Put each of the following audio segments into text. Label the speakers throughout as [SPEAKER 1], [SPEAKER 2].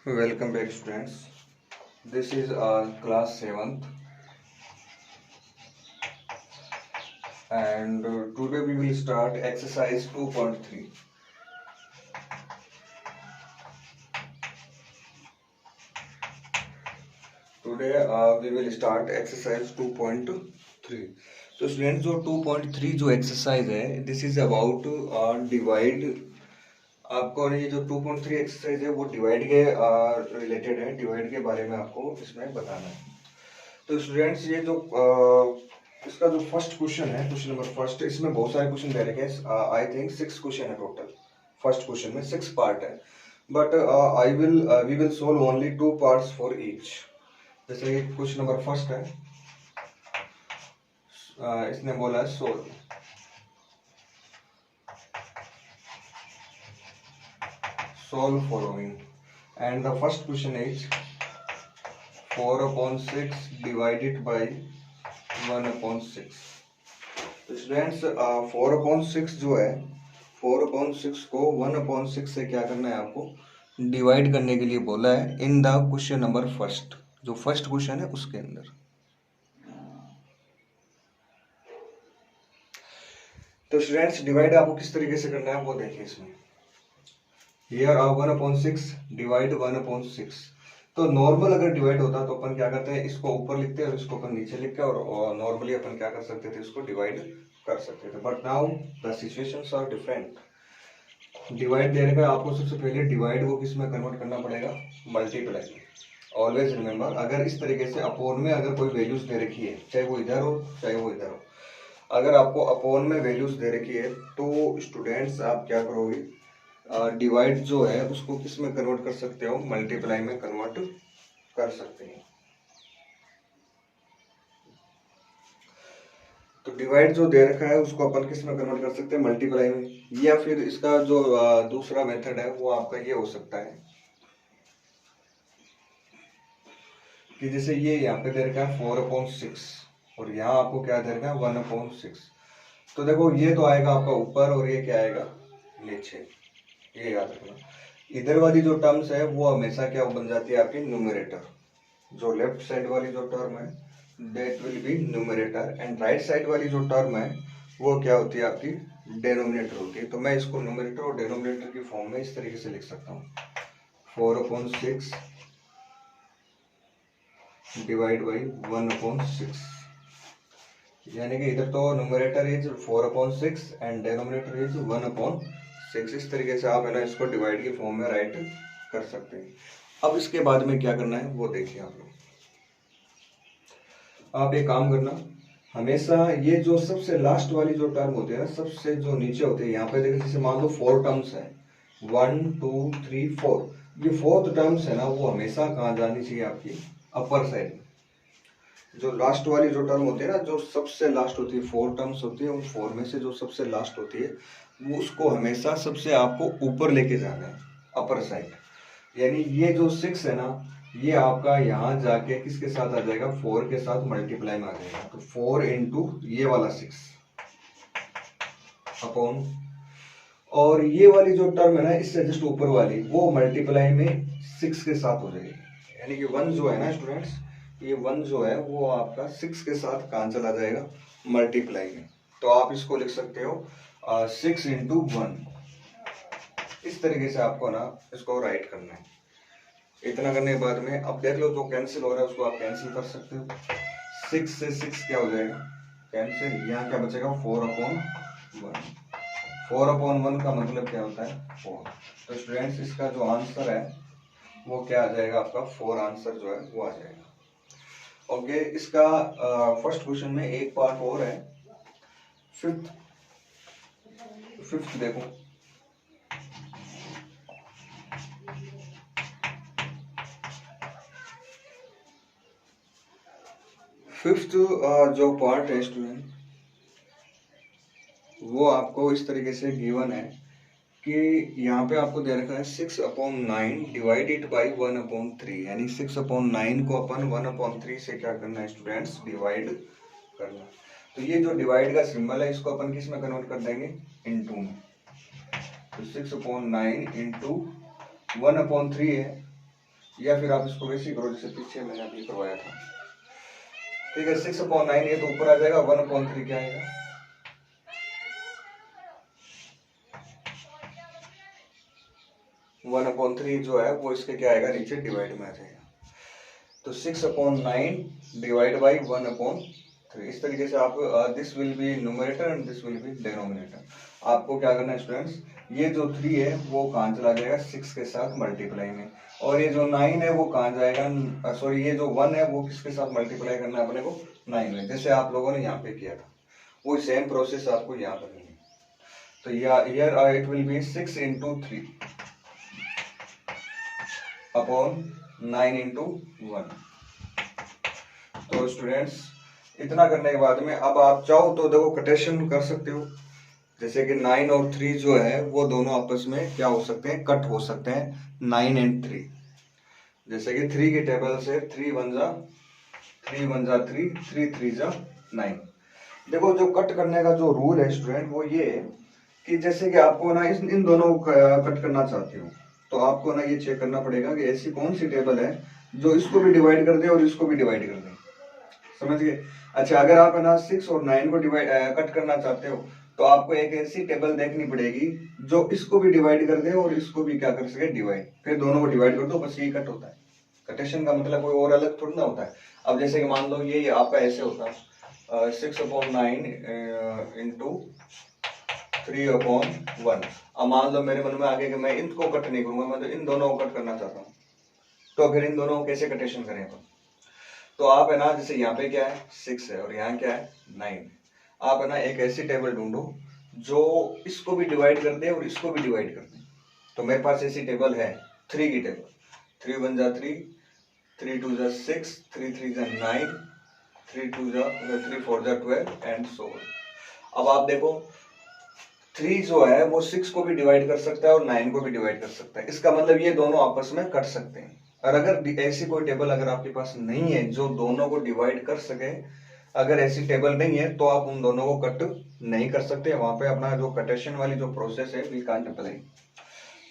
[SPEAKER 1] Welcome back, students. This is class 7th, and today we will start exercise 2.3. Today we will start exercise 2.3. So students, जो 2.3 जो exercise है, this is about divide. आपको ये जो 2.3 exercise है वो divide के रिलेटेड है, डिवाइड के बारे में आपको इसमें बताना है। तो स्टूडेंट्स ये जो इसका जो फर्स्ट क्वेश्चन है, क्वेश्चन नंबर फर्स्ट, इसमें बहुत सारे क्वेश्चन दे रखे हैं। आई थिंक 6 क्वेश्चन है टोटल। फर्स्ट क्वेश्चन में 6 पार्ट है, but we will solve only 2 parts for each. जैसे ये क्वेश्चन नंबर फर्स्ट है, इसने बोला है solve following, and the first question is 4/6 divided by 1/6। तो स्टूडेंट्स 4/6 जो है, 4/6 को 1/6 से क्या करना है, आपको डिवाइड करने के लिए बोला है in the question number first. जो फर्स्ट क्वेश्चन है उसके अंदर। तो स्टूडेंट्स डिवाइड आपको किस तरीके से करना है वो देखिए इसमें। Here 1/6 divide 1/6। तो नॉर्मल अगर डिवाइड होता तो अपन क्या करते हैं, इसको ऊपर लिखते हैं और इसको अपन नीचे लिखते हैं, और नॉर्मली अपन क्या कर सकते थे, इसको डिवाइड कर सकते थे। But now the situations are different. Divide देने का आपको सबसे पहले डिवाइड को किस में कन्वर्ट करना पड़ेगा, मल्टीप्लाई में। ऑलवेज रिमेंबर, अगर इस तरीके से अपोन में अगर कोई वैल्यूज दे रखी है, चाहे वो इधर हो चाहे वो इधर हो, अगर आपको अपोन में वैल्यूज दे रखी है तो स्टूडेंट्स आप क्या करोगे, डिवाइड जो है उसको किस में कन्वर्ट कर सकते हो, मल्टीप्लाई में कन्वर्ट कर सकते हैं। तो डिवाइड जो दे रखा है उसको अपन किस में कन्वर्ट कर सकते हैं, मल्टीप्लाई में। या फिर इसका जो दूसरा मेथड है वो आपका ये हो सकता है कि जैसे ये यहाँ पे दे रखा है 4/6 और यहाँ आपको क्या दे रखा है 1/6। तो देखो ये तो आएगा आपका ऊपर और ये क्या आएगा नीचे, ये याद रखना। इधर वाली जो टर्म्स है वो हमेशा क्या बन जाती है आपकी न्यूमरेटर। जो लेफ्ट साइड वाली जो टर्म है that will be numerator, and right side वाली जो टर्म है वो क्या होती है आपकी डेनोमिनेटर होती है। तो मैं इसको न्यूमरेटर और डेनोमिनेटर की फॉर्म में इस तरीके से लिख सकता हूँ, 4/6 डिवाइड बाई 1/6। यानी कि इधर तो numerator is 4/6 and denominator is 1/6। इस तरीके से आप है ना इसको डिवाइड की फॉर्म में राइट कर सकते हैं। अब इसके बाद में क्या करना है वो देखिए आप लोग। आप एक काम करना, हमेशा ये जो सबसे लास्ट वाली जो टर्म होती है ना, सबसे जो नीचे होती है, यहाँ पे देखिए जैसे मान लो 4 टर्म्स है, 1 2 3 4। ये 4th टर्म्स है ना वो हमेशा कहाँ जानी चाहिए, आपकी अपर साइड में। जो लास्ट वाली जो टर्म होती है ना, जो सबसे लास्ट होती है, 4 टर्म्स होती है, उन 4 में से जो सबसे लास्ट होती है वो उसको हमेशा सबसे आपको ऊपर लेके जाना है, अपर साइड। यानी ये जो 6 है ना, ये आपका यहाँ जाके किसके साथ आ जाएगा, 4 के साथ मल्टीप्लाई में आ जाएगा। तो 4 इंटू ये वाला 6 अपॉन, और ये वाली जो टर्म है ना इससे जस्ट ऊपर वाली, वो मल्टीप्लाई में 6 के साथ हो जाएगी। यानी कि 1 जो है ना स्टूडेंट्स, ये 1 जो है वो आपका 6 के साथ कहाँ चला जाएगा, मल्टीप्लाई में। तो आप इसको लिख सकते हो 6 इंटू 1। इस तरीके से आपको ना इसको राइट करना है। इतना करने के बाद में अब देख लो जो कैंसिल हो रहा है उसको आप कैंसिल कर सकते हो। 6 से 6 क्या हो जाएगा कैंसिल, यहाँ क्या बचेगा 4/1। 4/1 का मतलब क्या होता है 4। तो स्टूडेंट्स इसका जो आंसर है वो क्या आ जाएगा, आपका 4 आंसर जो है वो आ जाएगा। ओके, इसका फर्स्ट क्वेश्चन में एक पार्ट और है, फिफ्थ देखो। फिफ्थ जो पार्ट है स्टूडेंट, वो आपको इस तरीके से गिवन है कि यहाँ पे आपको दे रखा है 6/9 डिवाइडेड बाई 1/3। यानी 6/9 को अपन 1/3 से क्या करना है स्टूडेंट्स, डिवाइड करना। तो ये जो डिवाइड का सिंबल है इसको अपन किस में कन्वर्ट कर देंगे, इनटू में। तो 6/9 इंटू 1/3 है, या फिर आप इसको वैसे ही करो जैसे पीछे मैंने अभी करवाया था। ठीक है, 6/9 ये तो ऊपर आ जाएगा, 1/3 क्या आएगा, 1/3 जो है वो इसके क्या आएगा, नीचे डिवाइड में आ जाएगा। तो 6/9 डिवाइड बाई 1/3। इस तरीके से आप this will be numerator and this will be denominator. आपको क्या करना है स्टूडेंट्स, ये जो 3 है वो कहाँ चला जाएगा, 6 के साथ मल्टीप्लाई में, और ये जो 9 है वो कहाँ जाएगा, सॉरी ये जो 1 है वो किसके साथ मल्टीप्लाई करना है अपने को, 9 में, जैसे आप लोगों ने यहाँ पे किया था, वो सेम प्रोसेस आपको यहाँ पर करनी है। तो here it will be 6 × 3 upon 9 × 1। तो स्टूडेंट्स इतना करने के बाद में अब आप चाहो तो देखो कटेशन कर सकते हो, जैसे कि 9 और 3 जो है वो दोनों आपस में क्या हो सकते हैं, कट हो सकते हैं, 9 और 3। जैसे कि 3 की टेबल से 3 1 जा 3 1 जा 3, 3 3 जा 9। देखो जो कट करने का जो रूल है स्टूडेंट वो ये है कि जैसे कि आपको ना इन दोनों को कट करना चाहते हो, तो आपको ना ये चेक करना पड़ेगा कि ऐसी कौन सी टेबल है जो इसको भी डिवाइड कर दे और इसको भी डिवाइड कर दे। समझ गए। अच्छा, अगर आप है ना 6 और 9 को डिवाइड कट करना चाहते हो तो आपको एक ऐसी टेबल देखनी पड़ेगी जो इसको भी डिवाइड कर दे और इसको भी क्या कर सके, डिवाइड, फिर दोनों को डिवाइड कर दो, बस यही कट होता है। कटेशन का मतलब कोई और अलग थोड़ा ना होता है। अब जैसे कि मान लो ये आपका ऐसे होता है 6/9 इंटू 3/1। अब मान लो मेरे मन में आगे कि मैं इनको कट नहीं करूंगा, मैं तो इन दोनों को कट करना चाहता हूँ, तो फिर इन दोनों को कैसे कटेशन करें। तो आप है ना जैसे यहाँ पे क्या है 6 है और यहाँ क्या है 9 है, आप है ना एक ऐसी टेबल ढूंढो जो इसको भी डिवाइड कर दे और इसको भी डिवाइड कर दे। तो मेरे पास ऐसी टेबल है 3 की टेबल, 3 1 जा 3, 3 2 जा 6, 3 3 जा 9, 3 2 जा 3 4 जा 12 एंड सो ऑन। अब आप देखो 3 जो है वो 6 को भी डिवाइड कर सकता है और 9 को भी डिवाइड कर सकता है, इसका मतलब ये दोनों आपस में कट सकते हैं। और अगर ऐसी कोई टेबल अगर आपके पास नहीं है जो दोनों को डिवाइड कर सके, अगर ऐसी टेबल नहीं है तो आप उन दोनों को कट नहीं कर सकते, वहां पे अपना जो कटेशन वाली जो प्रोसेस है वी कांट अप्लाई।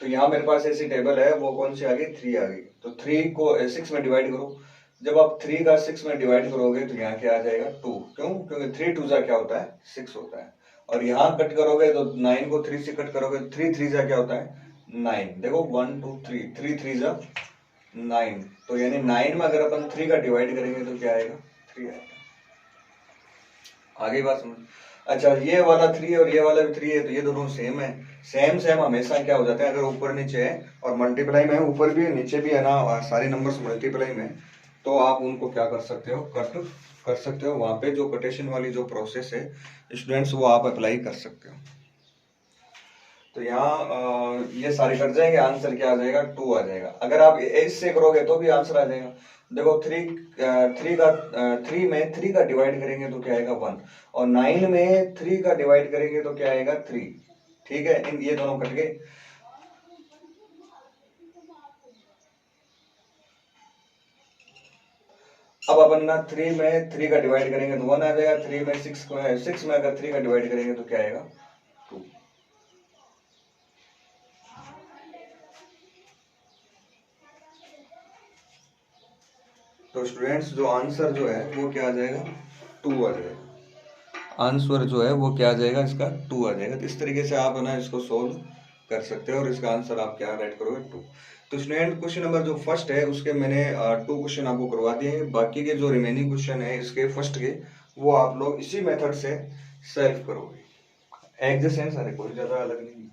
[SPEAKER 1] तो यहाँ मेरे पास ऐसी टेबल है, वो कौन सी आ गई, 3 आ गई। तो 3 को 6 में डिवाइड करो, जब आप 3 का 6 में डिवाइड करोगे तो यहाँ क्या आ जाएगा 2, क्यों, क्योंकि 3 2 जा क्या होता है 6 होता है। और यहाँ कट करोगे तो 9 को 3 से कट करोगे, 3 3 जा क्या होता है 9। देखो 1 2 3, 3 3 जा 9, तो यानी 9 में अगर अपन 3 का डिवाइड करेंगे तो क्या आएगा 3 आएगा। आगे बात समझ। अच्छा, ये वाला 3 और ये वाला भी 3 है तो ये दोनों सेम है। सेम सेम हमेशा क्या हो जाते हैं, अगर ऊपर नीचे है और मल्टीप्लाई में है, ऊपर भी है नीचे भी है ना, सारे नंबर्स मल्टीप्लाई में, तो आप उनको क्या कर सकते हो, कट कर सकते हो। वहां पे जो कटेशन वाली जो प्रोसेस है स्टूडेंट्स वो आप अप्लाई कर सकते हो। तो यहाँ ये सारे कट जाएंगे, आंसर क्या आ जाएगा 2 आ जाएगा। अगर आप इससे करोगे तो भी आंसर आ जाएगा। देखो 3 में 3 का डिवाइड करेंगे तो क्या आएगा 1, और 9 में 3 का डिवाइड करेंगे तो क्या आएगा 3। ठीक है, इन ये दोनों कट गए। अब अपन ना 3 में 3 का डिवाइड करेंगे तो 1 आ जाएगा, 3 में 6 में अगर 3 का डिवाइड करेंगे तो क्या आएगा 2। तो स्टूडेंट्स जो आंसर जो है वो क्या आ जाएगा 2 आ जाएगा। आंसर जो है वो क्या आ जाएगा, इसका 2 आ जाएगा। तो इस तरीके से आप है ना इसको सोल्व कर सकते हो और इसका आंसर आप क्या राइट करोगे 2। तो स्टूडेंट क्वेश्चन नंबर जो फर्स्ट है उसके मैंने 2 क्वेश्चन आपको करवा दिए हैं। बाकी के जो रिमेनिंग क्वेश्चन है इसके फर्स्ट के, वो आप लोग इसी मेथड से सॉल्व करोगे। एक जैसे हैं सारे, कोई ज्यादा अलग नहीं,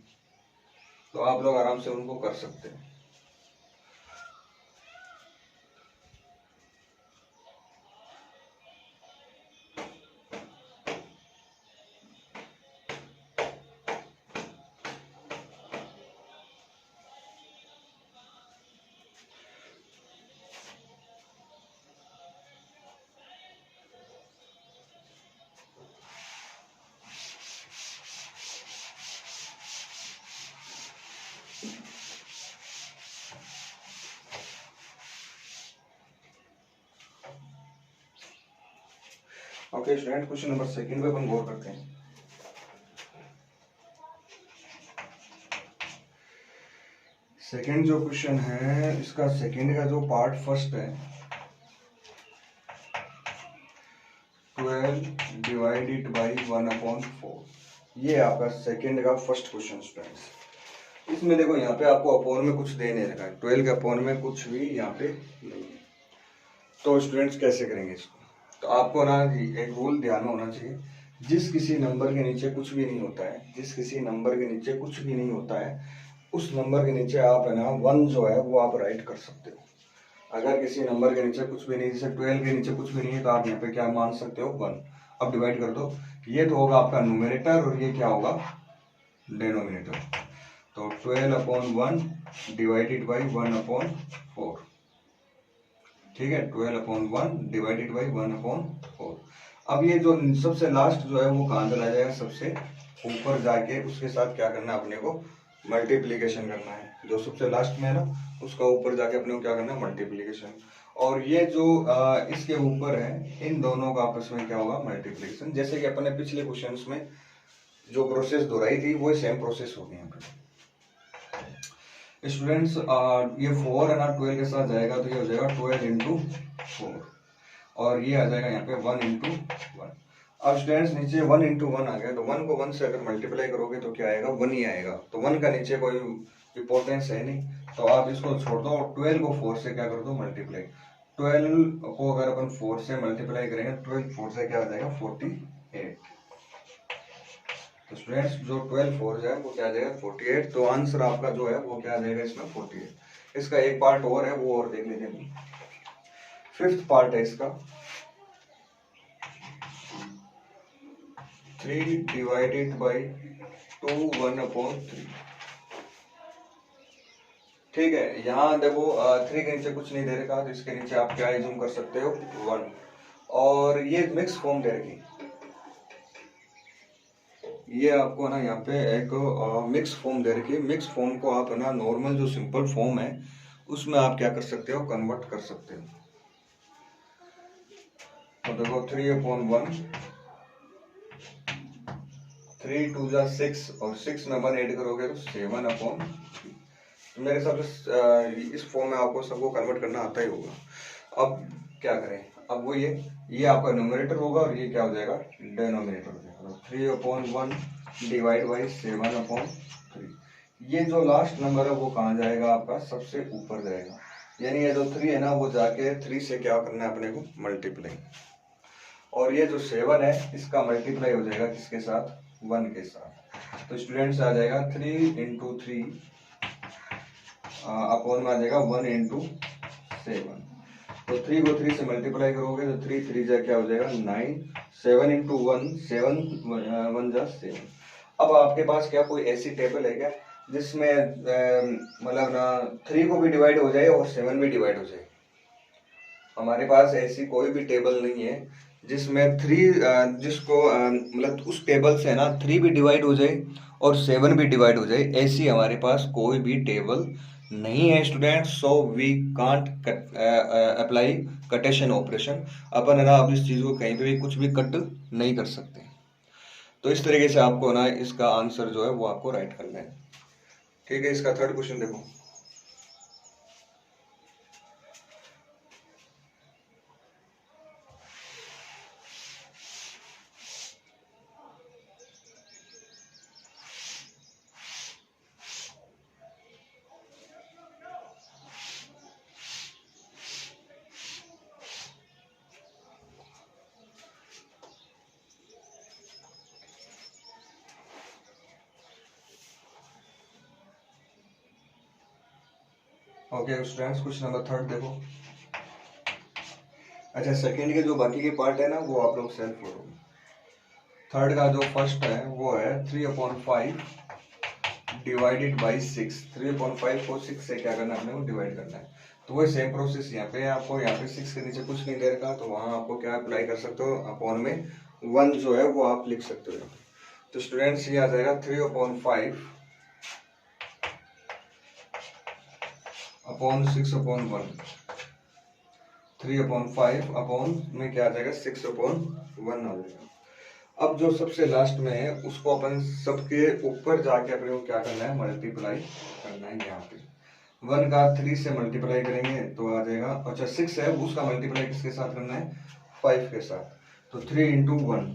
[SPEAKER 1] तो आप लोग आराम से उनको कर सकते हैं। Okay student, question number second पे अपन गौर करते हैं। सेकेंड जो क्वेश्चन है इसका सेकेंड का जो पार्ट फर्स्ट है 12 डिवाइडेड बाई 1/4, ये आपका सेकेंड का फर्स्ट क्वेश्चन स्टूडेंट्स। इसमें देखो यहाँ पे आपको अपॉन में कुछ दे नहीं रखा है, 12 के अपॉन में कुछ भी यहाँ पे नहीं है। तो स्टूडेंट्स कैसे करेंगे इसको? तो आपको ना एक रूल ध्यान में होना चाहिए, जिस किसी नंबर के नीचे कुछ भी नहीं होता है, जिस किसी नंबर के नीचे कुछ भी नहीं होता है, उस नंबर के नीचे आप है ना 1 जो है वो आप राइट कर सकते हो। अगर किसी नंबर के नीचे कुछ भी नहीं, जैसे 12 के नीचे कुछ भी नहीं है, तो आप यहाँ पे क्या मान सकते हो 1। अब डिवाइड कर दो, ये तो होगा आपका न्यूमरेटर और ये क्या होगा डिनोमिनेटर। तो 12/1 डिवाइडेड बाई 1/4, ठीक है, 12/1 डिवाइडेड बाई 1/4। अब ये जो सबसे लास्ट जो है वो कहाँ चला जाएगा, सबसे ऊपर जाके उसके साथ क्या करना है अपने को मल्टीप्लीकेशन करना है। जो सबसे लास्ट में है ना उसका ऊपर जाके अपने को क्या करना है मल्टीप्लीकेशन। और ये जो इसके ऊपर है इन दोनों का आपस में क्या होगा मल्टीप्लीकेशन। जैसे कि अपने पिछले क्वेश्चंस में जो प्रोसेस दोहराई थी वो सेम प्रोसेस होगी यहाँ पे। स्टूडेंट्स ये 4 है ना 12 के साथ जाएगा तो ये हो जाएगा 12 × 4 और ये आ जाएगा यहाँ पे 1 × 1। अब स्टूडेंट्स नीचे 1 × 1 आ गया, तो 1 को 1 से अगर मल्टीप्लाई करोगे तो क्या आएगा 1 ही आएगा। तो 1 का नीचे कोई इंपॉर्टेंस है नहीं, तो आप इसको छोड़ दो और 12 को 4 से क्या कर दो मल्टीप्लाई। 12 को अगर अपन 4 से मल्टीप्लाई करेंगे 12 4 से क्या आ जाएगा 48। तो स्टूडेंट्स जो 12 4 है वो क्या आ जाएगा 48। तो आंसर आपका जो है वो क्या आ जाएगा इसमें 48। इसका एक पार्ट और है वो और देख लेते हैं। फिफ्थ पार्ट है इसका 3 डिवाइडेड बाई 2 1/3। ठीक है, यहाँ देखो 3 के नीचे कुछ नहीं दे रखा, तो इसके नीचे आप क्या एज्यूम कर सकते हो 1। और ये मिक्स फॉर्म दे रखी, ये आपको ना यहाँ पे एक मिक्स फॉर्म दे रखी है। मिक्स फॉर्म को आप ना नॉर्मल जो सिंपल फॉर्म है उसमें आप क्या कर सकते हो कन्वर्ट कर सकते हो। तो देखो 3/1, 3 2 जा 6 और 6 में 1 ऐड करोगे तो 7/3। तो मेरे हिसाब से इस फॉर्म में आपको सबको कन्वर्ट करना आता ही होगा। अब क्या करें, अब वो ये आपका न्यूमरेटर होगा और ये क्या हो जाएगा डिनोमिनेटर हो जाएगा। 3/1 डिवाइड बाई 7/3। ये जो लास्ट नंबर है वो कहाँ जाएगा आपका सबसे ऊपर जाएगा, यानी ये जो 3 है ना वो जाके 3 से क्या करना है अपने को मल्टीप्लाई। और ये जो 7 है इसका मल्टीप्लाई हो जाएगा किसके साथ 1 के साथ। तो स्टूडेंट्स आ जाएगा 3 × 3 अपॉन में आ जाएगा 1 × 7। तो 3 को 3 से मल्टीप्लाई करोगे तो 3 3 जा क्या हो जाएगा 9। 7 × 1 7 1 जा 7। अब आपके पास क्या कोई ऐसी टेबल है क्या जिसमें मतलब ना 3 को भी डिवाइड हो जाए और 7 भी डिवाइड हो जाए? हमारे पास ऐसी कोई भी टेबल नहीं है जिसमें 3 जिसको मतलब उस टेबल से ना 3 भी डिवाइड हो जाए और 7 भी डिवाइड हो जाए, ऐसी हमारे पास कोई भी टेबल नहीं है students. So we can't apply कटेशन ऑपरेशन। अपन है ना अब इस चीज़ को कहीं पे भी कुछ भी कट नहीं कर सकते। तो इस तरीके से आपको ना इसका आंसर जो है वो आपको राइट करना है। ठीक है, इसका थर्ड क्वेश्चन देखो। Okay students, question number third देखो। अच्छा, सेकंड के जो बाकी के पार्ट है ना वो आप लोग सेल्फ करोगे। थर्ड का जो फर्स्ट है वो है 3/5 डिवाइडेड बाई 6। 3/5 को 6 से क्या करना है अपने को डिवाइड करना है। तो वही सेम प्रोसेस यहाँ पे आपको, यहाँ पे 6 के नीचे कुछ नहीं दे रखा तो वहाँ आपको क्या अप्लाई कर सकते हो अपॉन में 1 जो है वो आप लिख सकते हो। तो स्टूडेंट्स ये आ जाएगा 3/5 अपॉन 6/1। 3/5 अपॉन में क्या आ जाएगा 6/1 आ जाएगा। अब जो सबसे लास्ट में है उसको अपन सबके ऊपर जाके अपने को क्या करना है मल्टीप्लाई करना है यहाँ पे। 1 का 3 से मल्टीप्लाई करेंगे तो आ जाएगा, अच्छा 6 है उसका मल्टीप्लाई किसके साथ करना है, 5 के साथ, तो 3 इंटू 1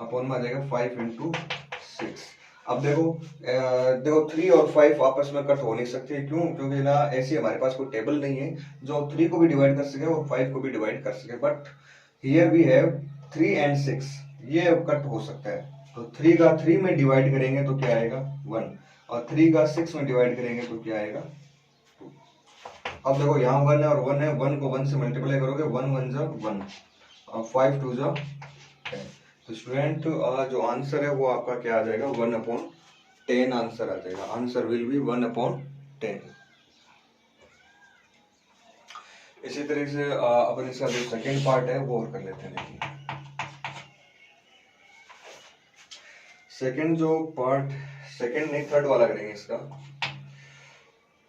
[SPEAKER 1] अपॉन में आ जाएगा 5 इंटू 6। अब देखो 3 और 5 आपस में कट हो नहीं सकते, क्यों, क्योंकि ना ऐसी हमारे पास कोई टेबल नहीं है जो 3 को भी डिवाइड कर सके और 5 को भी डिवाइड कर सके, but here we have 3 and 6, ये कट हो सकता है। तो 3 का 3 में डिवाइड करेंगे तो क्या आएगा 1, और 3 का 6 में डिवाइड करेंगे तो क्या आएगा 2। अब देखो यहाँ 1 है और 1 है, 1 को 1 से मल्टीप्लाई करोगे 1 1 जा 1 और 5 2 जा 10। तो स्टूडेंट जो आंसर है वो आपका क्या आ जाएगा 1/10 आंसर आ जाएगा, आंसर विल बी 1/10। इसी तरीके से अपन इसका जो सेकेंड पार्ट है वो और कर लेते हैं। सेकेंड जो पार्ट, सेकेंड नहीं थर्ड वाला करेंगे इसका।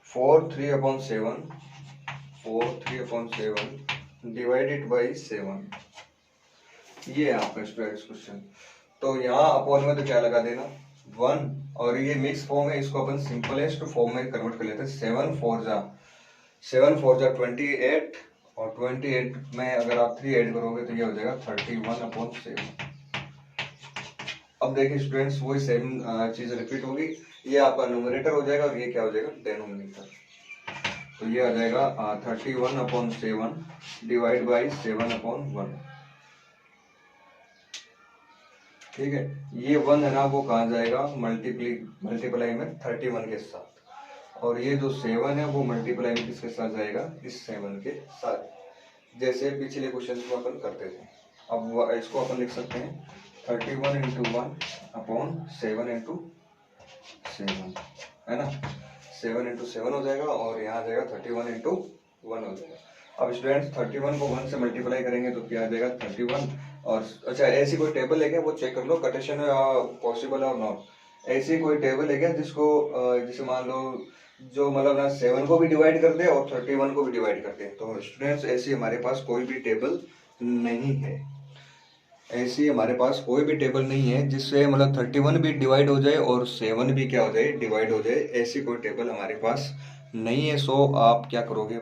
[SPEAKER 1] 4 3/7 डिवाइडेड बाई 7, ये है आपका स्टूडेंट्स क्वेश्चन। तो यहाँ अपॉन में तो क्या लगा देना 1, और ये मिक्स फॉर्म है, इसको अपन सिंपलेस्ट फॉर्म में कन्वर्ट कर लेते हैं। 7 4 जा 28, और 28 में अगर आप 3 ऐड करोगे तो ये हो जाएगा 31/7। अब देखिए स्टूडेंट्स वही सेम चीज रिपीट होगी, ये आपका न्यूमरेटर हो जाएगा और ये क्या हो जाएगा डेनोमिनेटर। तो ये आ जाएगा 31/7 डिवाइड बाई 7/1। ठीक है, ये 1 है ना वो कहाँ जाएगा मल्टीप्लाई में 31 के साथ, और ये जो 7 है वो मल्टीप्लाई में किसके साथ जाएगा, इस 7 के साथ, जैसे पिछले क्वेश्चन को अपन करते थे। अब इसको अपन लिख सकते हैं 31 इंटू 1/7 इंटू 7, है ना, 7 इंटू 7 हो जाएगा, और यहाँ आ जाएगा 31 इंटू 1 हो जाएगा। अब स्टूडेंट्स 31 को 1 से मल्टीप्लाई करेंगे तो क्या आ जाएगा 31, और अच्छा ऐसी कोई टेबल है क्या वो चेक कर लो, कटेशन पॉसिबल है और नॉट। ऐसी कोई टेबल है क्या जिसको जैसे मान लो जो मतलब ना 7 को भी डिवाइड कर दे और 31 को भी डिवाइड कर दे। तो स्टूडेंट्स ऐसी हमारे पास कोई भी टेबल नहीं है, ऐसी हमारे पास कोई भी टेबल नहीं है जिससे मतलब 31 भी डिवाइड हो जाए और 7 भी क्या हो जाए, डिवाइड हो जाए। ऐसी कोई टेबल हमारे पास नहीं है। सो आप क्या करोगे,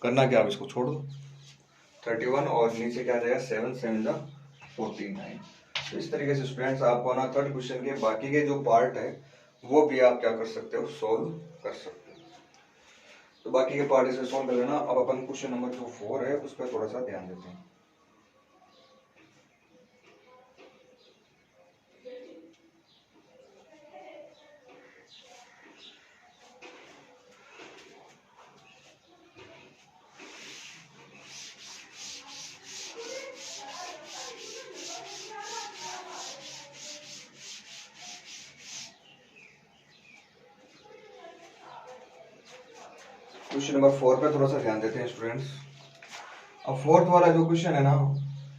[SPEAKER 1] करना क्या, आप इसको छोड़ दो 31 और नीचे क्या आ जाएगा 7 7 जा 49। तो इस तरीके से स्टूडेंट्स आपको ना थर्ड क्वेश्चन के बाकी के जो पार्ट है वो भी आप क्या कर सकते हो, सोल्व कर सकते हो। तो बाकी के पार्ट इसे सोल्व कर लेना। अब अपन क्वेश्चन नंबर जो 4 है उस पर थोड़ा सा ध्यान देते हैं। क्वेश्चन नंबर 4 पे थोड़ा सा ध्यान देते हैं स्टूडेंट्स। अब फोर्थ वाला जो क्वेश्चन है ना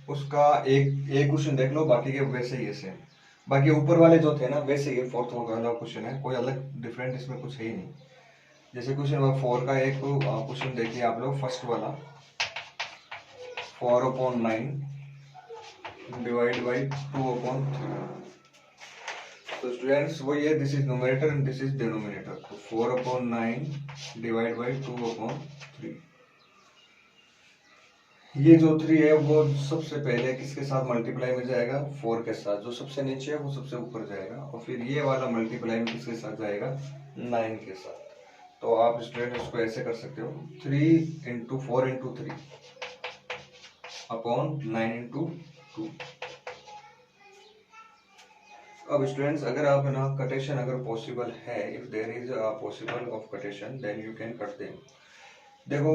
[SPEAKER 1] उसका एक क्वेश्चन देख लो, बाकी के वैसे ही ऐसे, बाकी ऊपर वाले जो थे ना वैसे ही फोर्थ वाला क्वेश्चन है, कोई अलग डिफरेंट इसमें कुछ है ही नहीं। जैसे क्वेश्चन नंबर 4 का एक क्वेश्चन देखिए आप लोग, फर्स्ट वाला 4/9 डिवाइड बाई 2/3। तो स्टूडेंट्स वो ये this is numerator and this is denominator. तो 4/9 डिवाइड बाई 2/3। ये जो 3 है वो सबसे पहले किसके साथ मल्टीप्लाई में जाएगा, 4 के साथ। जो सबसे नीचे है वो सबसे ऊपर जाएगा, और फिर ये वाला मल्टीप्लाई में किसके साथ जाएगा, 9 के साथ। तो आप स्टूडेंट इसको ऐसे कर सकते हो 3 इंटू 4 इंटू 3 अपॉन 9 इंटू 2। अब स्टूडेंट्स अगर आप ना कटेशन अगर पॉसिबल है, if there is a possible of कटेशन then you can cut them. देखो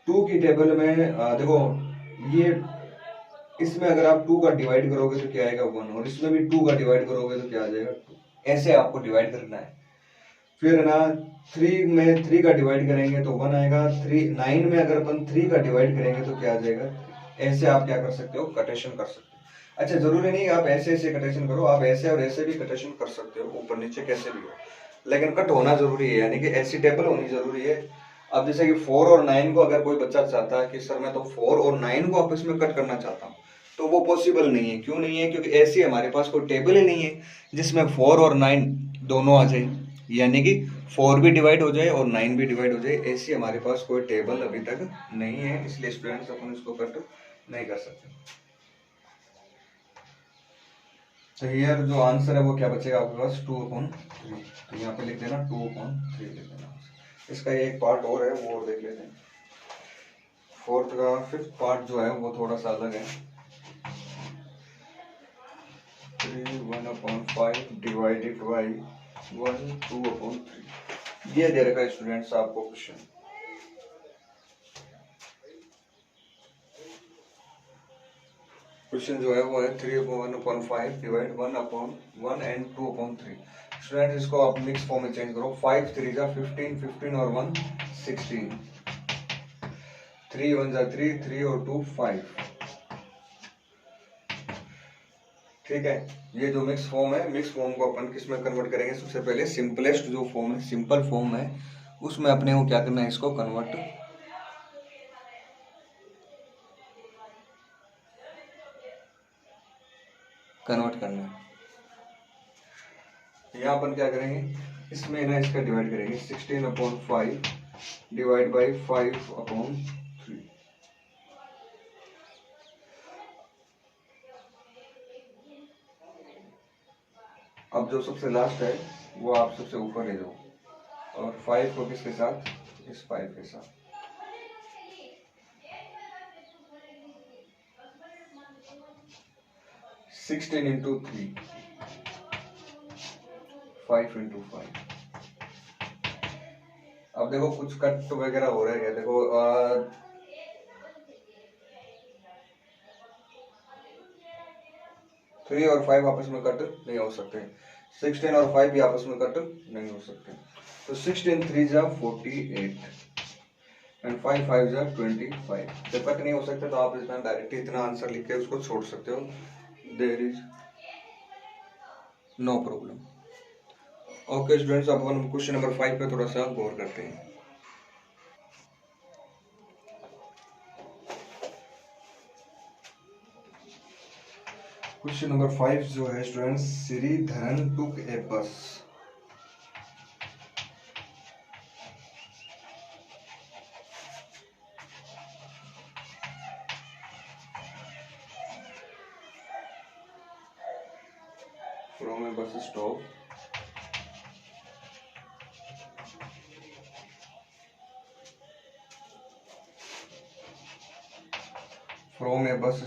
[SPEAKER 1] 2 की टेबल में देखो ये इसमें अगर आप 2 का डिवाइड करोगे तो क्या आएगा 1, और इसमें भी 2 का डिवाइड करोगे तो क्या आ जाएगा 2। ऐसे आपको डिवाइड करना है। फिर ना 3 में 3 का डिवाइड करेंगे तो 1 आएगा। 9 में अगर अपन 3 का डिवाइड करेंगे तो क्या आ जाएगा। ऐसे आप क्या कर सकते हो, कटेशन कर सकते हो। अच्छा जरूरी नहीं आप ऐसे ऐसे कटेशन करो, आप ऐसे और ऐसे भी कटेशन कर सकते हो, ऊपर नीचे कैसे भी हो, लेकिन कट होना जरूरी है, यानी कि ऐसी टेबल होनी जरूरी है। अब जैसे कि 4 और 9 को अगर कोई बच्चा चाहता है कि सर मैं तो 4 और 9 को आपस में कट करना चाहता हूँ, तो वो पॉसिबल नहीं है। क्यों नहीं है, क्योंकि ऐसी हमारे पास कोई टेबल ही नहीं है जिसमें 4 और 9 दोनों आ जाए। यानी कि 4 भी डिवाइड हो जाए और 9 भी डिवाइड हो जाए, ऐसी हमारे पास कोई टेबल अभी तक नहीं है, इसलिए स्टूडेंट्स अपन इसको कट नहीं कर सकते। तो हियर जो आंसर है वो क्या बचेगा आपके पास 2/3। तो यहाँ पे लिख देना 2/3 लिख देना। इसका एक पार्ट और है, वो और देख लेते हैं। फोर्थ का फिफ्थ पार्ट जो है वो थोड़ा सा अलग है। 3 1/5 डिवाइडेड बाई 1 2/3 ये दे रखा है स्टूडेंट्स आपको क्वेश्चन। क्वेश्चन जो है वो है 3/1/5 डिवाइड 1/1 एंड 2/3। स्टूडेंट्स इसको आप मिक्स फॉर्म में चेंज करो। 5 3 जा 15, 15 और 1 16, 3 1 जा 3, 3 और 2 5। ठीक है, ये जो मिक्स फॉर्म है, मिक्स फॉर्म को अपन किस में कन्वर्ट करेंगे? सबसे पहले सिंपलेस्ट जो फॉर्म है, सिंपल फॉर्म है, उसमें अपने को क्या करना है? इसको कन्वर्ट करना है। यहाँ अपन क्या करेंगे? इसमें ना इसका डिवाइड करेंगे। 16/5 डिवाइड बाई 5/3। अब जो सबसे लास्ट है वो आप सबसे ऊपर ले जाओ, और 5 को किसके साथ? इस 5 के साथ। 16 इंटू 3, 5 इंटू 5। अब देखो कुछ कट वगैरह हो रहा है क्या? देखो 3 और 5 आपस में कट नहीं हो सकते, 16 और 5 भी आपस में कट नहीं हो सकते। तो 16 3 जा 48 एंड 5 5 जा 25। जब कट नहीं हो सकते तो आप इसमें डायरेक्ट इतना आंसर लिख के उसको छोड़ सकते हो, there is no problem. Okay students, अब हम क्वेश्चन नंबर 5 पे थोड़ा सा गौर करते हैं। क्वेश्चन नंबर 5 जो है स्टूडेंट्स, श्रीधरन टुक ए बस from A bus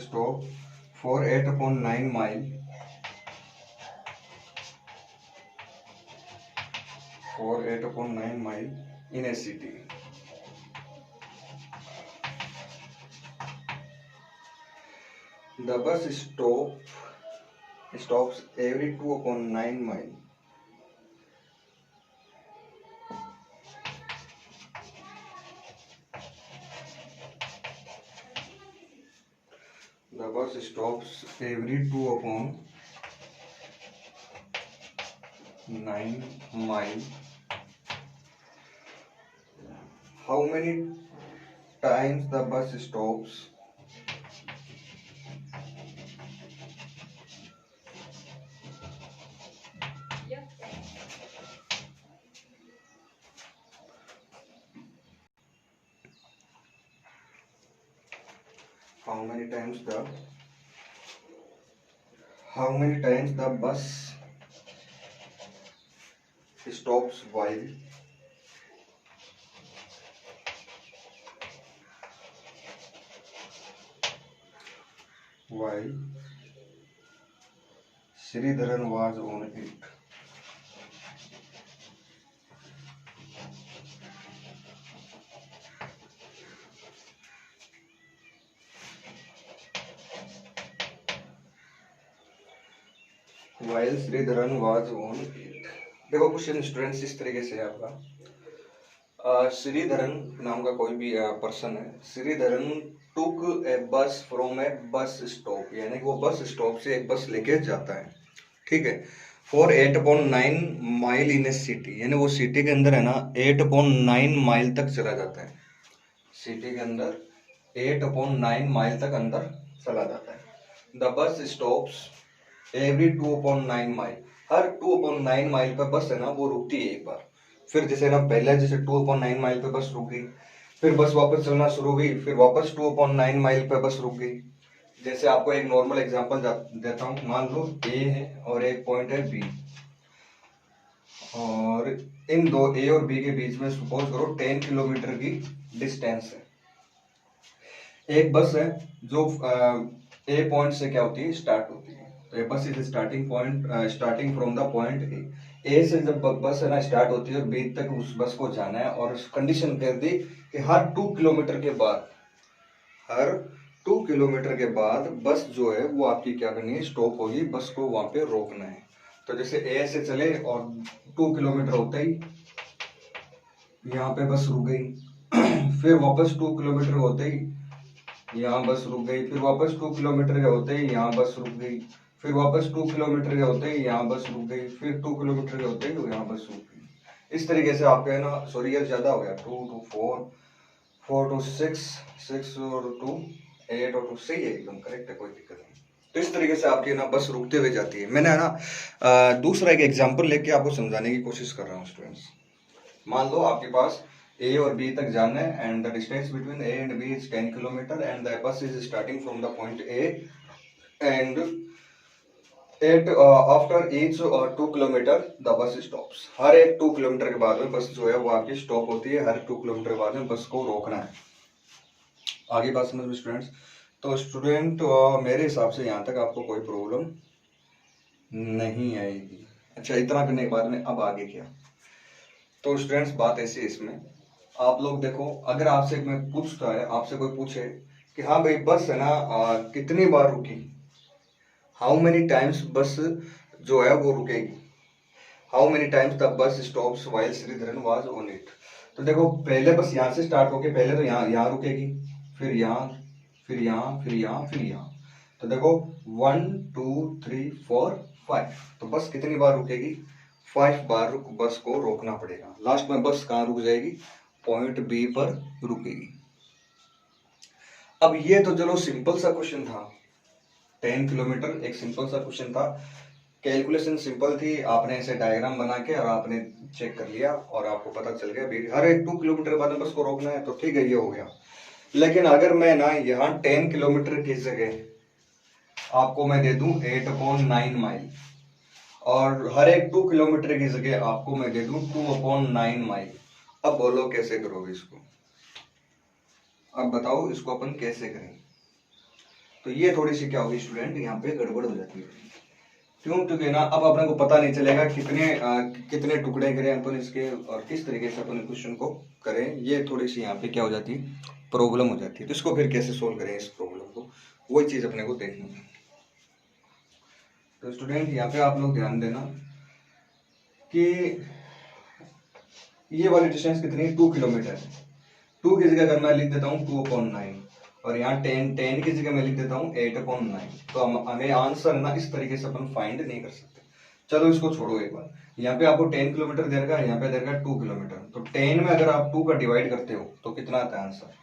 [SPEAKER 1] stop for 8/9 mile in a city. The bus stops every 2/9 mile. The bus stops every 2/9 mile. How many times the bus stops? How many times the bus stops while Sridharan was on it? While Sridharan was on it. देखो question students इस तरीके से है आपका। श्रीधरन नाम का कोई भी पर्सन है। श्रीधरन टुक ए बस फ्रॉम ए बस स्टॉप, यानी कि वो बस स्टॉप से एक बस लेके जाता है, ठीक है। For 8/9 mile in A city, यानी वो सिटी के अंदर है ना 8/9 माइल तक चला जाता है। सिटी के अंदर 8/9 माइल तक अंदर चला जाता है। The bus stops every 2/9 mile, her 2/9 mile पर बस है ना वो रुकती है एक बार। फिर जैसे ना पहले जैसे 2/9 माइल पे बस रुक गई, फिर बस वापस चलना शुरू हुई, फिर वापस 2/9 माइल पे बस रुक गई। जैसे आपको एक नॉर्मल एग्जांपल देता हूँ, मान लो ए है और एक पॉइंट है बी, और इन दो ए और बी के बीच में सपोज करो 10 किलोमीटर की डिस्टेंस है। एक बस है जो ए पॉइंट से क्या होती है, स्टार्ट होती है। तो ये बस is starting point, starting from the point ए से जब बस है ना स्टार्ट होती है और बी तक उस बस को जाना है, और कंडीशन कर दी कि हर 2 किलोमीटर के बाद, हर 2 किलोमीटर के बाद बस जो है वो आपकी क्या करनी है, स्टॉप होगी, बस को वहां पे रोकना है। तो जैसे ए से चले और 2 किलोमीटर होते ही यहाँ पे बस रुक गई फिर वापस 2 किलोमीटर होते ही यहाँ बस रुक गई, फिर वापस 2 किलोमीटर के होते ही यहाँ बस रुक गई, फिर वापस 2 किलोमीटर के होते ही यहाँ बस रुक गई, फिर 2 किलोमीटर के होते ही यहाँ बस रुक गई। इस तरीके से आपके ना, सॉरी ये ज्यादा हो गया, 2 to 4, 4 to 6, 6 और 2 8 और 2 सही है, एकदम करेक्ट है, कोई दिक्कत नहीं। तो इस तरीके से आपकी ना बस रुकते हुए जाती है। मैंने है ना दूसरा एक एग्जांपल लेके आपको समझाने की कोशिश कर रहा हूँ स्टूडेंट्स। मान लो आपके पास ए और बी तक जाना है and the distance between A and B is 10 kilometre and the bus is starting from the point A and at after each 2 kilometre the bus stops. हर एक 2 किलोमीटर के बाद में बस जो है वो आपकी स्टॉप होती है, हर 2 किलोमीटर के बाद में बस को रोकना है। आगे बात समझ में स्टूडेंट्स। तो स्टूडेंट मेरे हिसाब से यहाँ तक आपको कोई प्रॉब्लम नहीं आएगी। अच्छा, इतना करने के बाद में अब आगे क्या। तो स्टूडेंट्स बात ऐसी है इसमें, आप लोग देखो, अगर आपसे मैं पूछता है, आपसे कोई पूछे कि हाँ भाई बस है ना कितनी बार रुकी, हाउ मेनी टाइम्स बस जो है वो रुकेगी, how many times the bus stops while Sreedharan was on it. तो देखो पहले बस यहाँ से स्टार्ट होके पहले तो यहाँ रुकेगी, फिर यहाँ, फिर यहाँ, फिर यहाँ, फिर यहाँ। तो देखो 1 2 3 4 5, तो बस कितनी बार रुकेगी, 5 बार बस को रोकना पड़ेगा। लास्ट में बस कहाँ रुक जाएगी, पॉइंट बी पर रुकेगी। अब ये तो चलो सिंपल सा क्वेश्चन था, 10 किलोमीटर एक सिंपल सा क्वेश्चन था, कैलकुलेशन सिंपल थी, आपने ऐसे डायग्राम बना के और आपने चेक कर लिया और आपको पता चल गया भाई हर एक 2 किलोमीटर बाद में बस को रोकना है, तो ठीक है ये हो गया। लेकिन अगर मैं ना यहाँ 10 किलोमीटर की जगह आपको मैं दे दूं 8/9 माइल, और हर एक 2 किलोमीटर की जगह आपको मैं दे दूं 2/9 माइल, अब बोलो कैसे करोगे इसको, अब बताओ इसको अपन कैसे करें। तो ये थोड़ी सी क्या होगी स्टूडेंट, यहाँ पे गड़बड़ हो जाती है। क्यों, क्योंकि ना अब अपने को पता नहीं चलेगा कितने टुकड़े करें अपन इसके और किस तरीके से अपन क्वेश्चन को करें। ये थोड़ी सी यहाँ पे क्या हो जाती है, प्रॉब्लम हो जाती है। तो इसको फिर कैसे सोल्व करें इस प्रॉब्लम को, वही चीज अपने को देखनी है। तो स्टूडेंट यहाँ पे आप लोग ध्यान देना कि ये वाली डिस्टेंस कितनी है, 2 किलोमीटर है। 2 की जगह अगर मैं लिख देता हूँ 2/9 और यहाँ 10 की जगह मैं लिख देता हूँ 8/9, तो हमें आंसर ना इस तरीके से अपन फाइंड नहीं कर सकते। चलो इसको छोड़ो एक बार, यहाँ पे आपको 10 किलोमीटर दे रखा है, यहाँ पे दे रखा है 2 किलोमीटर, तो 10 में अगर आप 2 का डिवाइड करते हो तो कितना आता है आंसर,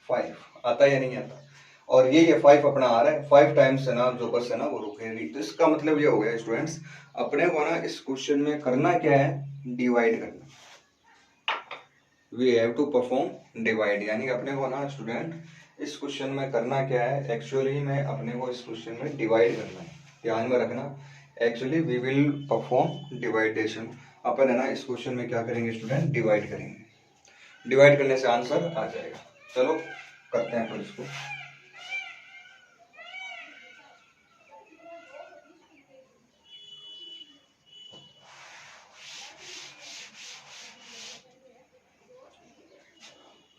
[SPEAKER 1] 5 आता है या नहीं आता। और ये 5 अपना आ रहा है, 5 टाइम्स है ना जो बस है ना वो रुकेगी। तो इसका मतलब ये हो गया स्टूडेंट्स, अपने को ना इस क्वेश्चन में करना क्या है, डिवाइड करना। We have to perform divide, यानी कि अपने को ना स्टूडेंट इस क्वेश्चन में करना क्या है, एक्चुअली में अपने को इस क्वेश्चन में डिवाइड करना है। ध्यान में रखना, एक्चुअली वी विल परफॉर्म डिवाइडेशन। अपन है ना इस क्वेश्चन में क्या करेंगे स्टूडेंट, डिवाइड करेंगे। डिवाइड करने से आंसर आ जाएगा। चलो करते हैं फिर इसको।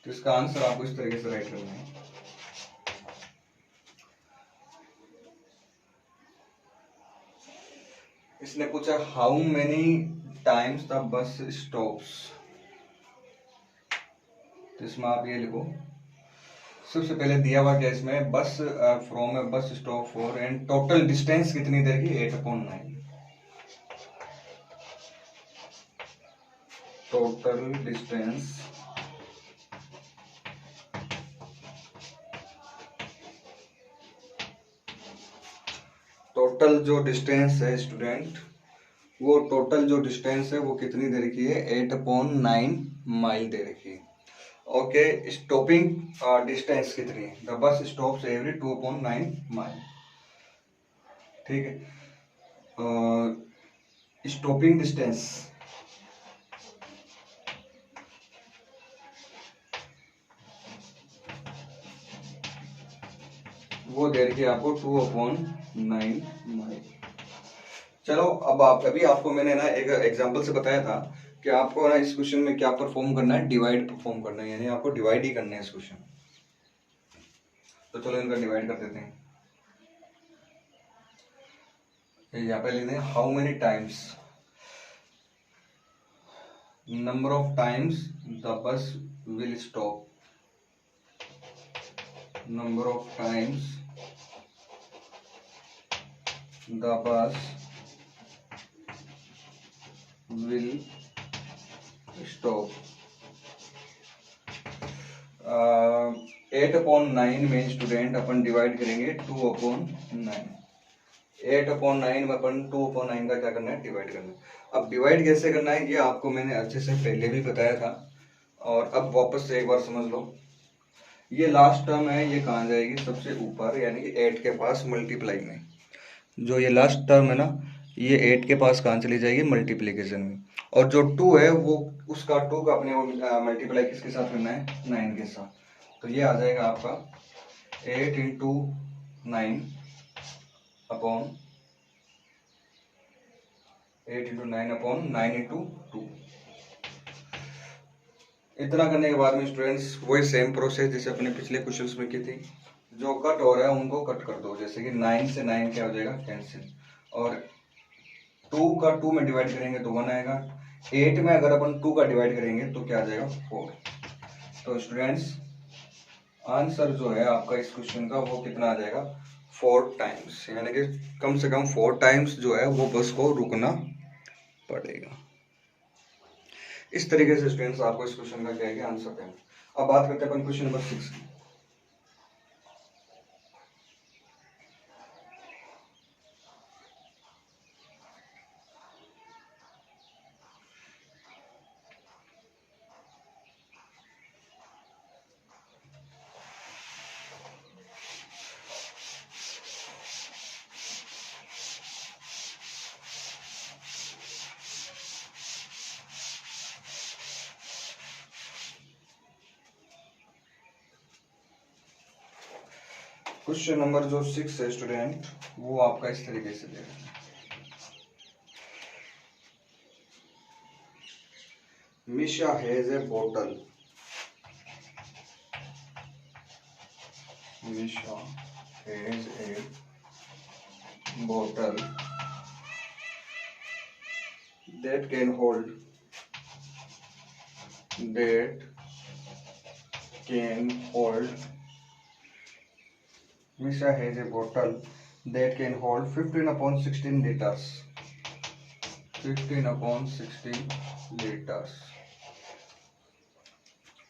[SPEAKER 1] तो इसका आंसर आपको इस तरीके से राइट करना है। इसने पूछा how many times the bus stops, तो इसमें आप ये लिखो, सबसे पहले दिया हुआ क्या इसमें, बस from A bus stop for and total distance कितनी देर की, 8/9, टोटल डिस्टेंस टोटल जो डिस्टेंस है स्टूडेंट, वो टोटल जो डिस्टेंस है वो कितनी दे रखी है, 8/9 माइल दे रखी है। ओके, स्टॉपिंग डिस्टेंस कितनी है, the bus stops every 2/9 mile. ठीक है, स्टॉपिंग डिस्टेंस वो दे रखी है आपको 2/9 माइल। चलो, अब आप अभी आपको मैंने ना एक एग्जांपल से बताया था कि आपको ना इस क्वेश्चन में क्या परफॉर्म करना है, डिवाइड परफॉर्म करना है, यानी आपको डिवाइड ही करना है इस क्वेश्चन। तो चलो इनका डिवाइड कर देते हैं। यहाँ पे लिखते हैं how many times, number of times the bus will stop, number of times the bus will stop। 8/9 में स्टूडेंट अपन डिवाइड करेंगे 2/9। 8/9 में अपन 2/9 का क्या करना है, डिवाइड करना है। अब डिवाइड कैसे करना है ये आपको मैंने अच्छे से पहले भी बताया था, और अब वापस से एक बार समझ लो। ये लास्ट टर्म है, ये कहाँ जाएगी, सबसे ऊपर, यानी कि 8 के पास मल्टीप्लाई में। जो ये लास्ट टर्म है ना, ये 8 के पास कहाँ चली जाएगी, मल्टीप्लीकेशन में। और जो 2 है वो उसका 2 का अपने मल्टीप्लाई किसके साथ करना है, 9 के साथ। तो ये आ जाएगा आपका 8 × 9 अपॉन 8 × 9 अपॉन 9 × 2। इतना करने के बाद में स्टूडेंट्स वही सेम प्रोसेस जैसे अपने पिछले क्वेश्चंस में की थी, जो कट हो रहा है उनको कट कर दो। जैसे कि 9 से 9 क्या हो जाएगा, कैंसिल, और 2 का 2 में डिवाइड करेंगे तो 1 आएगा। 8 में अगर अपन 2 का डिवाइड करेंगे तो क्या आ जाएगा, 4। तो स्टूडेंट्स आंसर जो है आपका इस क्वेश्चन का वो कितना आ जाएगा, 4 टाइम्स, यानी कि कम से कम 4 टाइम्स जो है वो बस को रुकना पड़ेगा। इस तरीके से स्टूडेंट्स आपको इस क्वेश्चन का क्या है आंसर देना। अब बात करते हैं अपन क्वेश्चन नंबर 6 की। क्वेश्चन नंबर जो 6 है स्टूडेंट, वो आपका इस तरीके से दे रहा है। Misha has a bottle. Misha has a bottle that can hold Misha has a bottle that can hold 15/16 liters. 15/16 liters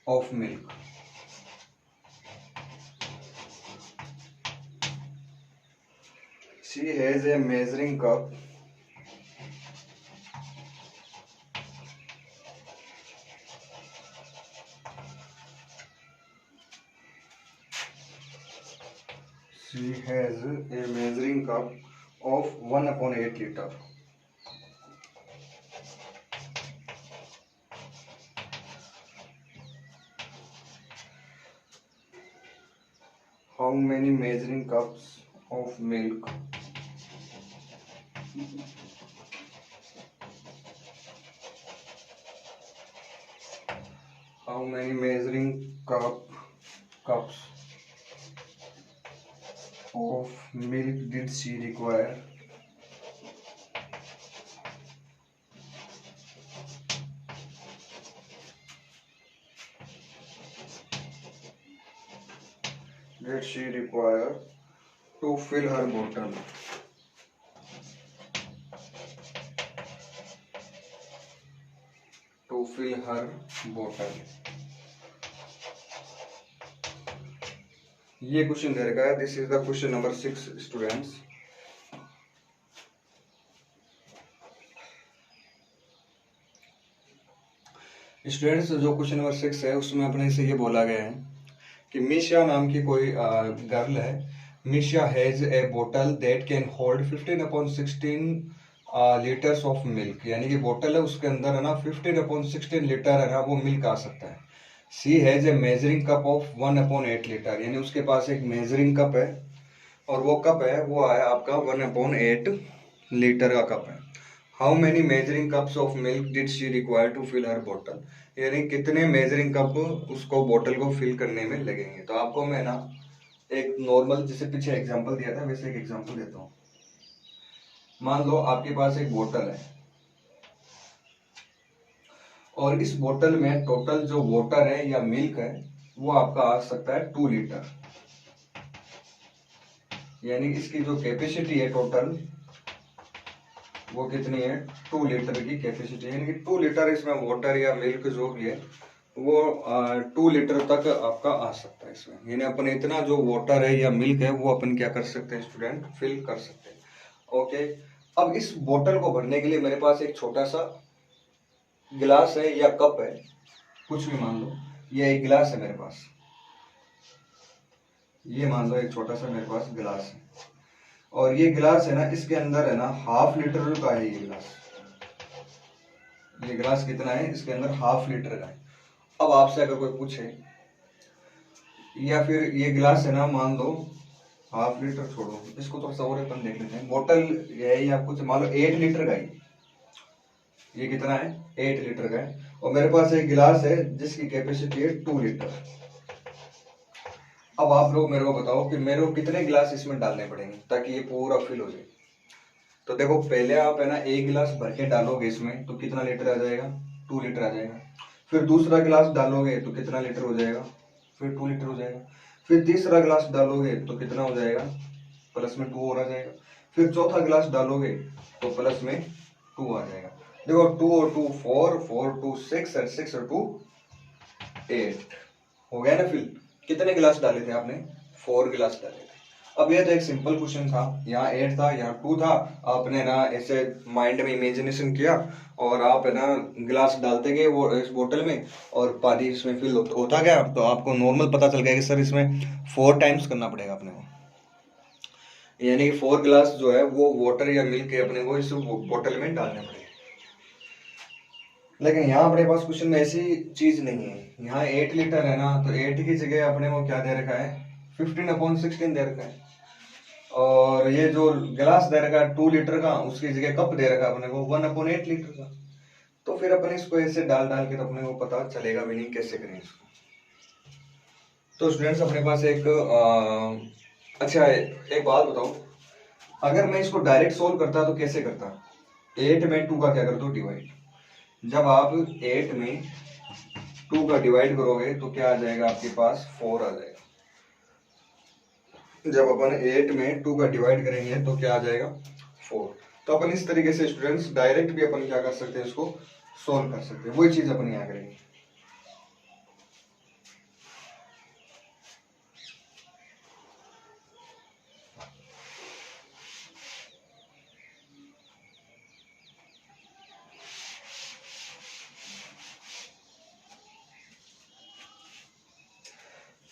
[SPEAKER 1] of milk. She has a measuring cup of 1/8 liter. How many measuring cups of milk cups of milk did she require to fill her bottle? To fill her bottle. ये question दे रखा है। This is the question number 6 students. Students जो question number 6 है उसमें अपने से ये बोला गया है कि मिशा नाम की कोई गर्ल है। मिशा हैज ए बोतल that can hold 15/16 litres of milk, यानी कि बोतल है उसके अंदर है ना 15/16 लीटर है ना वो मिल्क आ सकता है। She has a measuring cup of 1/8 litre, यानी उसके पास एक मेजरिंग कप है और वो कप है वो है आपका 1/8 लीटर का कप है। How many measuring cups of milk did she require to fill her बोतल, यानी कितने मेजरिंग कप उसको बोतल को फिल करने में लगेंगे। तो आपको मैं ना एक नॉर्मल जैसे पीछे एग्जांपल दिया था वैसे एक एग्जांपल देता हूँ। मान लो आपके पास एक बोतल है और इस बोतल में टोटल जो वाटर है या मिल्क है वो आपका आ सकता है 2 लीटर, यानी इसकी जो कैपेसिटी है टोटल वो कितनी है 2 लीटर की कैपेसिटी, यानी कि 2 लीटर इसमें वाटर या मिल्क जो भी है वो 2 लीटर तक आपका आ सकता है इसमें, यानी अपन इतना जो वाटर है या मिल्क है वो अपन क्या कर सकते हैं स्टूडेंट फिल कर सकते हैं। ओके, अब इस बोतल को भरने के लिए मेरे पास एक छोटा सा गिलास है या कप है, कुछ भी मान लो, ये एक गिलास है मेरे पास, ये मान लो एक छोटा सा मेरे पास गिलास है और ये गिलास है ना इसके अंदर है ना 1/2 लीटर का है ये गिलास। ये गिलास कितना है इसके अंदर 1/2 लीटर का है। अब आपसे अगर कोई पूछे या फिर ये गिलास है ना मान लो 1/2 लीटर छोड़ो इसको थोड़ा सा और अपन देख लेते हैं, बोतल है या कुछ मान लो 8 लीटर का ही, ये कितना है 8 लीटर का है और मेरे पास एक गिलास है जिसकी कैपेसिटी है 2 लीटर। अब आप लोग मेरे को बताओ कि मेरे को कितने गिलास इसमें डालने पड़ेंगे ताकि ये पूरा फिल हो जाए। तो देखो पहले आप है ना एक गिलास भर के डालोगे इसमें तो कितना लीटर आ जाएगा 2 लीटर आ जाएगा। फिर दूसरा गिलास डालोगे तो कितना लीटर हो जाएगा, फिर 2 लीटर हो जाएगा। फिर तीसरा गिलास डालोगे तो कितना हो जाएगा, प्लस में 2 और आ जाएगा। फिर चौथा गिलास डालोगे तो प्लस में 2 आ जाएगा। देखो 2 और 2 4, 4 2 6 और 6 और 2 8 हो गया ना फिल। कितने गिलास डाले थे आपने 4 गिलास डाले थे। अब ये तो एक सिंपल क्वेश्चन था, यहाँ 8 था यहाँ 2 था, आपने ना ऐसे माइंड में इमेजिनेशन किया और आप है ना गिलास डालते गए वो इस बोतल में और पानी इसमें फिल होता गया। तो आपको नॉर्मल पता चल गया कि सर इसमें 4 टाइम्स करना पड़ेगा अपने को, यानी कि 4 गिलास जो है वो वाटर या मिल्क के अपने को इस बोतल में डालने पड़ेगा। लेकिन यहाँ अपने पास क्वेश्चन में ऐसी चीज नहीं है, यहाँ 8 लीटर है ना तो 8 की जगह अपने को क्या दे रखा है 15/16 दे रखा है और ये जो गिलास दे रखा है 2 लीटर का उसकी जगह कप दे रखा है अपने को 1/8 लीटर का। तो फिर अपने इसको ऐसे डाल डाल के तो अपने को पता चलेगा भी नहीं कैसे करें इसको। तो स्टूडेंट्स अपने पास एक अच्छा है, एक बात बताओ, अगर मैं इसको डायरेक्ट सोल्व करता तो कैसे करता। 8 में 2 का क्या कर दो डिवाइड, जब आप 8 में 2 का डिवाइड करोगे तो क्या आ जाएगा आपके पास 4 आ जाएगा। जब अपन 8 में 2 का डिवाइड करेंगे तो क्या आ जाएगा 4। तो अपन इस तरीके से स्टूडेंट्स डायरेक्ट भी अपन क्या कर सकते हैं इसको सोल्व कर सकते हैं, वही चीज अपन यहाँ करेंगे।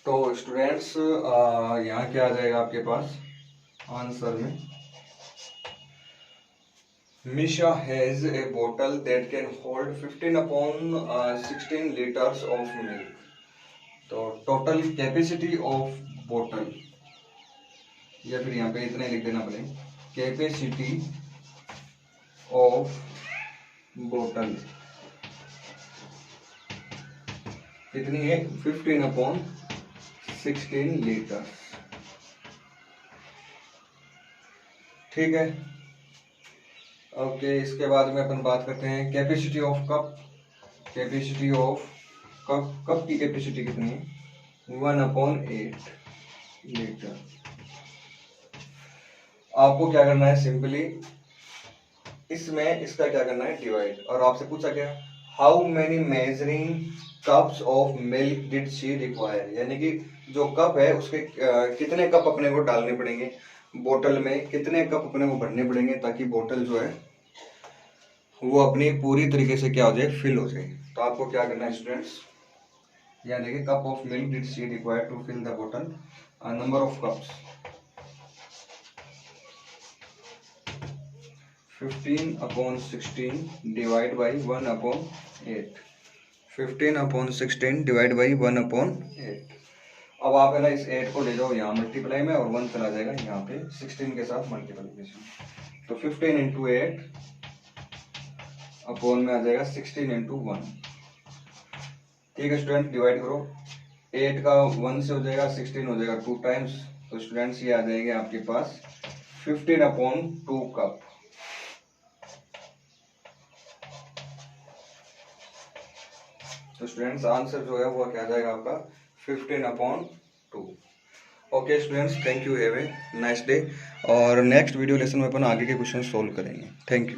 [SPEAKER 1] तो स्टूडेंट्स यहाँ क्या आ जाएगा आपके पास आंसर में, Misha has a bottle that can hold 15/16 liters of milk. तो टोटल कैपेसिटी ऑफ बोतल या फिर यहाँ पे इतना लिख देना पड़ेगा, कैपेसिटी ऑफ बोतल कितनी है 15/16 लीटर। ठीक है ओके, इसके बाद में अपन बात करते हैं capacity of cup. Capacity of cup, cup की कैपेसिटी कितनी है 1/8 लीटर। आपको क्या करना है सिंपली इसमें इसका क्या करना है डिवाइड, और आपसे पूछा क्या how many measuring cups of milk did she require, यानी कि जो कप है उसके कितने कप अपने को डालने पड़ेंगे बोतल में, कितने कप अपने को भरने पड़ेंगे ताकि बोतल जो है वो अपनी पूरी तरीके से क्या हो जाए, फिल हो जाए। तो आपको क्या करना है स्टूडेंट्स, यहाँ देखिए, cup of milk did she require to fill the bottle, number of cups 15/16 divide by 1/8, 15/16 divide by 1/8। अब आप है ना इस 8 को ले जाओ यहाँ मल्टीप्लाई में, और 1 चला जाएगा यहाँ पे 16 के साथ मल्टीप्लीकेशन। तो 15 इंटू 8 अपॉन में आ जाएगा 16 इंटू 1। ठीक है स्टूडेंट, डिवाइड करो, 8 का 1 से हो जाएगा 16 हो जाएगा 2 टाइम्स। तो स्टूडेंट्स ये आ जाएंगे आपके पास 15/2 कप। तो स्टूडेंट्स आंसर जो है वो क्या आ जाएगा आपका 15/2। Okay students, thank you, have a nice day. और नेक्स्ट वीडियो लेसन में अपन आगे के क्वेश्चन सोल्व करेंगे। Thank you.